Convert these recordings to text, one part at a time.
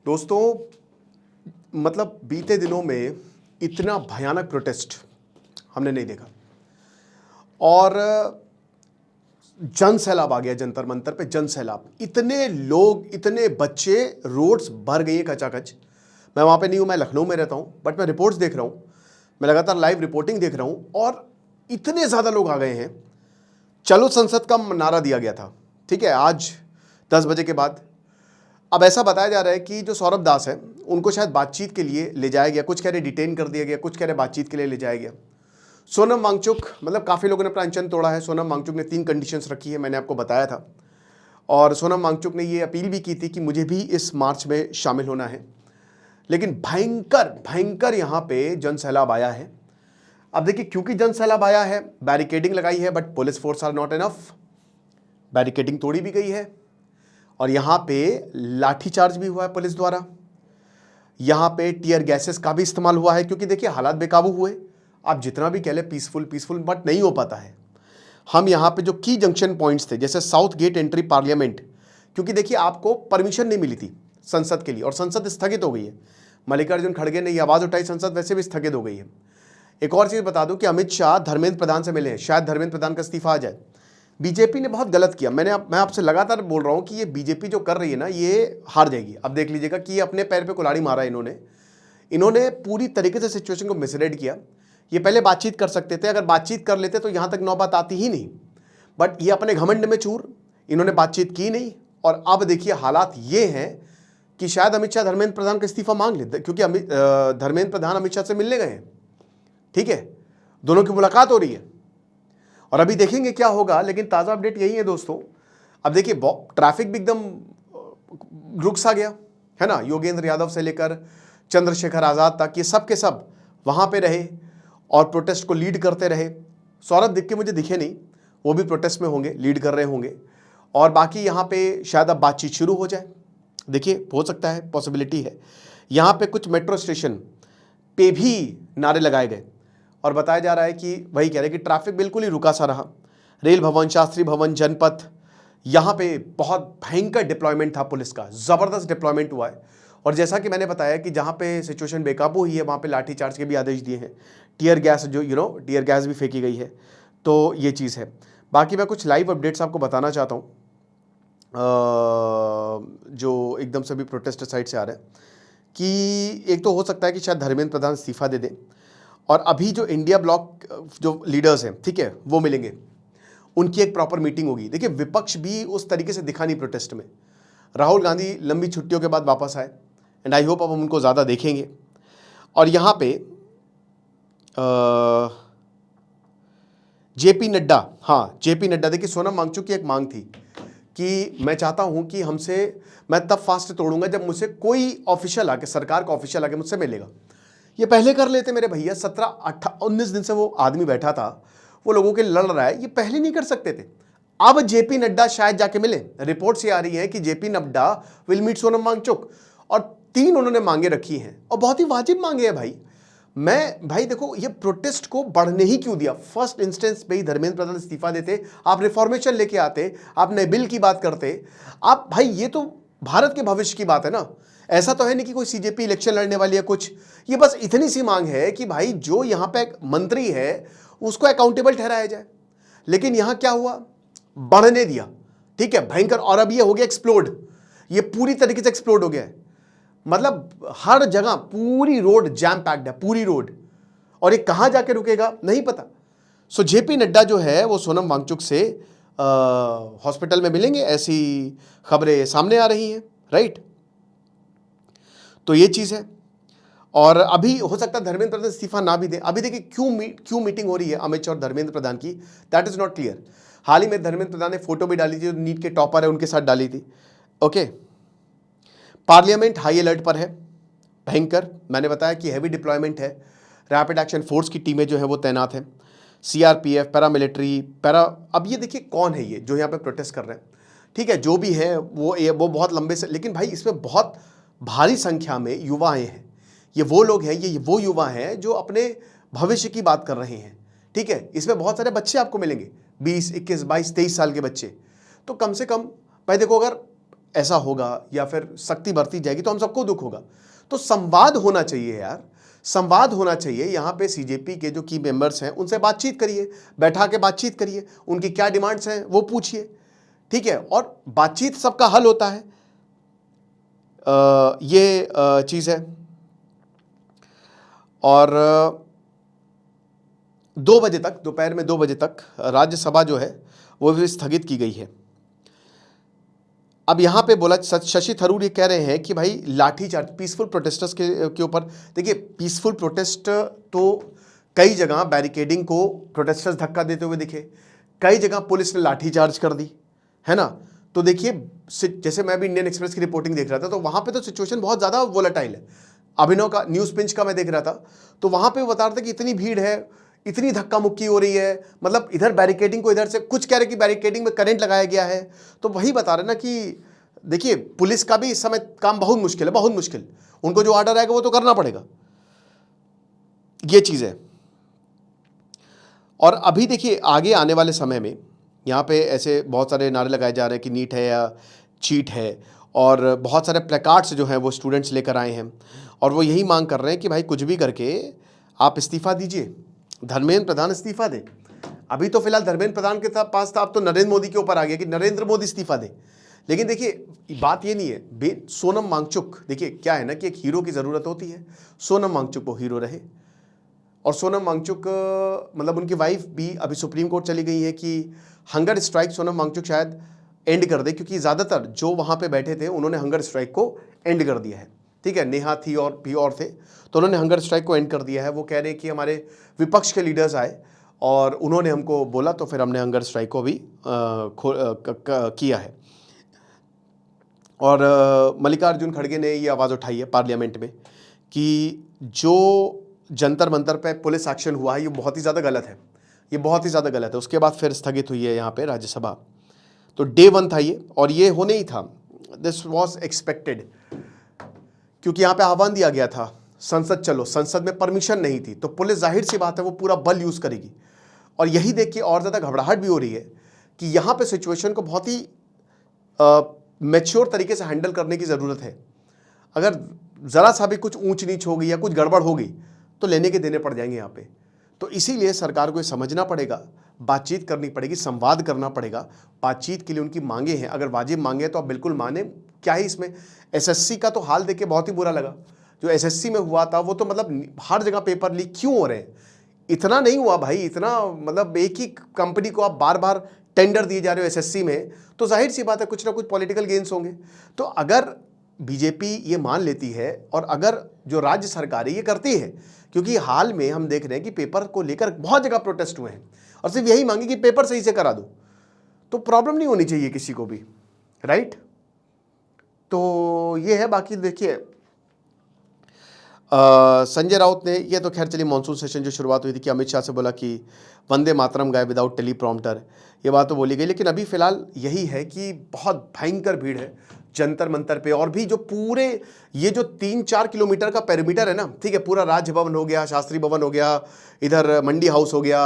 दोस्तों, मतलब बीते दिनों में इतना भयानक प्रोटेस्ट हमने नहीं देखा। और जन सैलाब आ गया, जंतर मंतर पे जन सैलाब। इतने लोग, इतने बच्चे, रोड्स भर गई है कचाकच। मैं वहाँ पे नहीं हूँ, मैं लखनऊ में रहता हूँ, बट मैं रिपोर्ट्स देख रहा हूँ, मैं लगातार लाइव रिपोर्टिंग देख रहा हूँ। और इतने ज़्यादा लोग आ गए हैं। चलो संसद का नारा दिया गया था, ठीक है, आज 10 बजे के बाद। अब ऐसा बताया जा रहा है कि जो सौरभ दास है उनको शायद बातचीत के लिए ले जाया गया, कुछ कह रहे डिटेन कर दिया गया, कुछ कह रहे बातचीत के लिए ले जाया गया। सोनम वांगचुक, मतलब काफ़ी लोगों ने अपना अनशन तोड़ा है। सोनम वांगचुक ने 3 कंडीशंस रखी है, मैंने आपको बताया था। और सोनम वांगचुक ने ये अपील भी की थी कि मुझे भी इस मार्च में शामिल होना है। लेकिन भयंकर भयंकर यहाँ पे जन सैलाब आया है। अब देखिए, क्योंकि जन सैलाब आया है, बैरिकेडिंग लगाई है, but police force are not enough. Barricading तोड़ी भी गई है और यहाँ पे लाठीचार्ज भी हुआ है पुलिस द्वारा। यहाँ पे टीयर गैसेस का भी इस्तेमाल हुआ है, क्योंकि देखिए हालात बेकाबू हुए। आप जितना भी कह ले पीसफुल पीसफुल, बट नहीं हो पाता है। हम यहाँ पे जो की जंक्शन पॉइंट्स थे, जैसे साउथ गेट एंट्री पार्लियामेंट, क्योंकि देखिए आपको परमिशन नहीं मिली थी संसद के लिए और संसद स्थगित हो गई है। मल्लिकार्जुन खड़गे ने ये आवाज़ उठाई, संसद वैसे भी स्थगित हो गई है। एक और चीज़ बता दूं कि अमित शाह धर्मेंद्र प्रधान से मिले हैं, शायद धर्मेंद्र प्रधान का इस्तीफा आ जाए। बीजेपी ने बहुत गलत किया। मैं आपसे लगातार बोल रहा हूं कि ये बीजेपी जो कर रही है ना, ये हार जाएगी। अब देख लीजिएगा कि ये अपने पैर पे कुल्हाड़ी मारा है इन्होंने पूरी तरीके से सिचुएशन को मिसरीड किया। ये पहले बातचीत कर सकते थे, अगर बातचीत कर लेते तो यहां तक नौबत आती ही नहीं। बट ये अपने घमंड में चूर, इन्होंने बातचीत की नहीं। और अब देखिए हालात ये हैं कि शायद अमित शाह धर्मेंद्र प्रधान का इस्तीफा मांग ले, क्योंकि धर्मेंद्र प्रधान अमित शाह से मिलने गए हैं, ठीक है, दोनों की मुलाकात हो रही है। और अभी देखेंगे क्या होगा। लेकिन ताज़ा अपडेट यही है दोस्तों। अब देखिए ट्रैफिक भी एकदम रुक सा गया है ना। योगेंद्र यादव से लेकर चंद्रशेखर आज़ाद तक, ये सब के सब वहाँ पे रहे और प्रोटेस्ट को लीड करते रहे। सौरभ दिख के मुझे दिखे नहीं, वो भी प्रोटेस्ट में होंगे, लीड कर रहे होंगे। और बाकी यहाँ पे शायद अब बातचीत शुरू हो जाए। देखिए हो सकता है, पॉसिबिलिटी है। यहाँ पे कुछ मेट्रो स्टेशन पे भी नारे लगाए गए और बताया जा रहा है कि वही कह रहे हैं कि ट्रैफिक बिल्कुल ही रुका सा रहा। रेल भवन, शास्त्री भवन, जनपथ, यहाँ पे बहुत भयंकर डिप्लॉयमेंट था पुलिस का, ज़बरदस्त डिप्लॉयमेंट हुआ है। और जैसा कि मैंने बताया कि जहाँ पे सिचुएशन बेकाबू हुई है वहाँ पे लाठीचार्ज के भी आदेश दिए हैं। टीयर गैस, जो टीयर गैस भी फेंकी गई है। तो ये चीज़ है। बाकी मैं कुछ लाइव अपडेट्स आपको बताना चाहता हूँ जो एकदम से भी प्रोटेस्ट साइड से आ रहा है। कि एक तो हो सकता है कि शायद धर्मेंद्र प्रधान इस्तीफा दे दें और अभी जो इंडिया ब्लॉक जो लीडर्स हैं, ठीक है, वो मिलेंगे, उनकी एक प्रॉपर मीटिंग होगी। देखिए विपक्ष भी उस तरीके से दिखा नहीं प्रोटेस्ट में। राहुल गांधी लंबी छुट्टियों के बाद वापस आए एंड आई होप अब हम उनको ज़्यादा देखेंगे। और यहाँ पे जेपी नड्डा, हाँ जेपी नड्डा, देखिए सोनम वांगचुक की एक मांग थी कि मैं चाहता हूँ कि मैं तब फास्ट तोड़ूंगा जब मुझसे कोई ऑफिशियल आके, सरकार का ऑफिशियल आके मुझसे मिलेगा। ये पहले कर लेते मेरे भैया, 19 दिन से वो आदमी बैठा था, वो लोगों के लड़ रहा है, ये पहले नहीं कर सकते थे। अब जेपी नड्डा शायद जाके मिले। रिपोर्ट से आ रही है कि JP Nadda will meet Sonam Wangchuk और 3 उन्होंने मांगे रखी हैं और बहुत ही वाजिब मांगे हैं भाई। भाई देखो, ये प्रोटेस्ट को बढ़ने ही क्यों दिया। फर्स्ट इंस्टेंस पे ही धर्मेंद्र प्रधान इस्तीफा देते, आप रिफॉर्मेशन लेके आते, आप नए बिल की बात करते। आप भाई, ये तो भारत के भविष्य की बात है ना। ऐसा तो है नहीं कि कोई सीजेपी इलेक्शन लड़ने वाली है कुछ। ये बस इतनी सी मांग है कि भाई जो यहां पे एक मंत्री है उसको अकाउंटेबल ठहराया जाए। लेकिन यहां क्या हुआ, बढ़ने दिया, ठीक है, भयंकर। और अब ये हो गया एक्सप्लोड, ये पूरी तरीके से एक्सप्लोड हो गया है। मतलब हर जगह पूरी रोड जैम पैक्ड है, पूरी रोड। और ये कहां जाके रुकेगा नहीं पता। सो जेपी नड्डा जो है वो सोनम वांगचुक से हॉस्पिटल में मिलेंगे, ऐसी खबरें सामने आ रही हैं, राइट। तो ये चीज़ है। और अभी हो सकता है धर्मेंद्र प्रधान इस्तीफा ना भी दे। अभी देखिए क्यों मीटिंग हो रही है अमित शाह और धर्मेंद्र प्रधान की, दैट इज नॉट क्लियर। हाल ही में धर्मेंद्र प्रधान ने फोटो भी डाली थी, नीट के टॉपर है उनके साथ डाली थी। ओके, पार्लियामेंट हाई अलर्ट पर है, भयंकर। मैंने बताया कि हैवी डिप्लॉयमेंट है, रैपिड एक्शन फोर्स की टीमें जो है वो तैनात हैं, सीआरपीएफ, पैरामिलिट्री, अब ये देखिए कौन है ये जो यहाँ पे प्रोटेस्ट कर रहे हैं, ठीक है, जो भी है वो बहुत लंबे से। लेकिन भाई इसमें बहुत भारी संख्या में युवा हैं। ये वो लोग हैं, ये वो युवा हैं जो अपने भविष्य की बात कर रहे हैं, ठीक है। इसमें बहुत सारे बच्चे आपको मिलेंगे, 20, 21, 22, 23 साल के बच्चे। तो कम से कम भाई देखो, अगर ऐसा होगा या फिर सख्ती बरती जाएगी तो हम सबको दुख होगा। तो संवाद होना चाहिए यार, संवाद होना चाहिए। यहाँ पे सीजेपी के जो की मेंबर्स हैं उनसे बातचीत करिए, बैठा के बातचीत करिए, उनकी क्या डिमांड्स हैं वो पूछिए, ठीक है। और बातचीत सबका हल होता है, ये चीज़ है। और 2 बजे तक, दोपहर में 2 बजे तक राज्यसभा जो है वो भी स्थगित की गई है। अब यहाँ पे बोला शशि थरूर ये कह रहे हैं कि भाई लाठीचार्ज पीसफुल प्रोटेस्टर्स के ऊपर। देखिए पीसफुल प्रोटेस्ट तो कई जगह बैरिकेडिंग को प्रोटेस्टर्स धक्का देते हुए दिखे, कई जगह पुलिस ने लाठीचार्ज कर दी, है ना। तो देखिए जैसे मैं भी इंडियन एक्सप्रेस की रिपोर्टिंग देख रहा था तो वहाँ पे तो सिचुएशन बहुत ज़्यादा वोलेटाइल है। अभिनव का न्यूज़ पिंच का मैं देख रहा था तो वहाँ पे वो बता रहे थे कि इतनी भीड़ है, इतनी धक्का मुक्की हो रही है, मतलब इधर बैरिकेडिंग को इधर से कुछ कह रहे कि बैरिकेडिंग में करंट लगाया गया है। तो वही बता रहे ना कि देखिए पुलिस का भी इस समय काम बहुत मुश्किल है, बहुत मुश्किल। उनको जो ऑर्डर आएगा वो तो करना पड़ेगा, ये चीज़ है। और अभी देखिए आगे आने वाले समय में यहाँ पे ऐसे बहुत सारे नारे लगाए जा रहे हैं कि नीट है या चीट है, और बहुत सारे प्लेकार्ड्स जो हैं वो स्टूडेंट्स लेकर आए हैं और वो यही मांग कर रहे हैं कि भाई कुछ भी करके आप इस्तीफ़ा दीजिए, धर्मेंद्र प्रधान इस्तीफ़ा दे। अभी तो फिलहाल धर्मेंद्र प्रधान के पास था, अब तो नरेंद्र मोदी के ऊपर आ गया कि नरेंद्र मोदी इस्तीफ़ा दे। लेकिन देखिए बात ये नहीं है, सोनम वांगचुक, देखिए क्या है ना कि एक हीरो की ज़रूरत होती है, सोनम वांगचुक वो हीरो रहे। और सोनम वांगचुक मतलब उनकी वाइफ भी अभी सुप्रीम कोर्ट चली गई है कि हंगर स्ट्राइक सोनम वांगचुक शायद एंड कर दे, क्योंकि ज़्यादातर जो वहाँ पे बैठे थे उन्होंने हंगर स्ट्राइक को एंड कर दिया है, ठीक है। नेहा थी और भी और थे, तो उन्होंने हंगर स्ट्राइक को एंड कर दिया है। वो कह रहे हैं कि हमारे विपक्ष के लीडर्स आए और उन्होंने हमको बोला तो फिर हमने हंगर स्ट्राइक को भी किया है। और मल्लिकार्जुन खड़गे ने ये आवाज़ उठाई है पार्लियामेंट में कि जो जंतर मंतर पे पुलिस एक्शन हुआ है ये बहुत ही ज़्यादा गलत है, ये बहुत ही ज़्यादा गलत है। उसके बाद फिर स्थगित हुई है यहाँ पे राज्यसभा। तो डे 1 था ये, और ये होने ही था, दिस वॉज एक्सपेक्टेड, क्योंकि यहाँ पे आह्वान दिया गया था संसद चलो, संसद में परमिशन नहीं थी, तो पुलिस जाहिर सी बात है वो पूरा बल यूज़ करेगी। और यही देख के और ज़्यादा घबराहट भी हो रही है कि यहाँ पे सिचुएशन को बहुत ही मैच्योर तरीके से हैंडल करने की ज़रूरत है। अगर ज़रा सा भी कुछ ऊंच नीच होगी या कुछ गड़बड़ होगी तो लेने के देने पड़ जाएंगे यहाँ पे। तो इसीलिए सरकार को ये समझना पड़ेगा, बातचीत करनी पड़ेगी, संवाद करना पड़ेगा। बातचीत के लिए उनकी मांगे हैं, अगर वाजिब मांगे तो आप बिल्कुल माने। क्या है इसमें, एसएससी का तो हाल देख के बहुत ही बुरा लगा। जो एसएससी में हुआ था वो तो मतलब हर जगह पेपर लीक क्यों हो रहे हैं, इतना नहीं हुआ भाई, इतना मतलब एक ही कंपनी को आप बार बार टेंडर दिए जा रहे हो एसएससी में, तो जाहिर सी बात है कुछ ना कुछ पॉलिटिकल गेन्स होंगे। तो अगर बीजेपी ये मान लेती है और अगर जो राज्य सरकार है ये करती है, क्योंकि हाल में हम देख रहे हैं कि पेपर को लेकर बहुत जगह प्रोटेस्ट हुए हैं और सिर्फ यही मांगे कि पेपर सही से करा दो, तो प्रॉब्लम नहीं होनी चाहिए किसी को भी, राइट। तो ये है। बाकी देखिए संजय राउत ने, ये तो खैर चलिए मानसून सेशन जो शुरुआत हुई थी कि अमित शाह से बोला कि वंदे मातरम गाए विदाउट टेलीप्रॉम्प्टर, ये बात तो बोली गई। लेकिन अभी फिलहाल यही है कि बहुत भयंकर भीड़ है जंतर मंतर पे, और भी जो पूरे ये जो 3-4 किलोमीटर का पेरीमीटर है ना, ठीक है, पूरा राज्य भवन हो गया, शास्त्री भवन हो गया, इधर मंडी हाउस हो गया,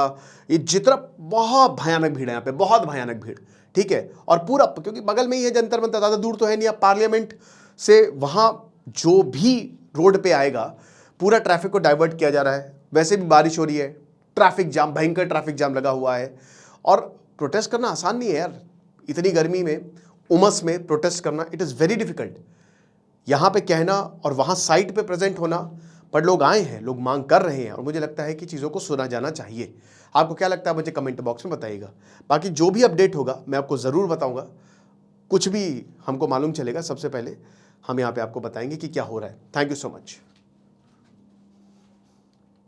ये जितना बहुत भयानक भीड़ है यहाँ पे, बहुत भयानक भीड़, ठीक है। और पूरा क्योंकि बगल में ही है जंतर मंतर, ज़्यादा दूर तो है नहीं। आप पार्लियामेंट से वहाँ जो भी रोड पे आएगा पूरा ट्रैफिक को डाइवर्ट किया जा रहा है। वैसे भी बारिश हो रही है, ट्रैफिक जाम, भयंकर ट्रैफिक जाम लगा हुआ है। और प्रोटेस्ट करना आसान नहीं है यार, इतनी गर्मी में, उमस में प्रोटेस्ट करना, इट इज़ वेरी डिफिकल्ट। यहाँ पे कहना और वहाँ साइट पे प्रेजेंट होना, पर लोग आए हैं, लोग मांग कर रहे हैं, और मुझे लगता है कि चीज़ों को सुना जाना चाहिए। आपको क्या लगता है मुझे कमेंट बॉक्स में बताइएगा। बाकी जो भी अपडेट होगा मैं आपको ज़रूर बताऊँगा, कुछ भी हमको मालूम चलेगा सबसे पहले हम यहाँ पे आपको बताएंगे कि क्या हो रहा है। Thank you so much.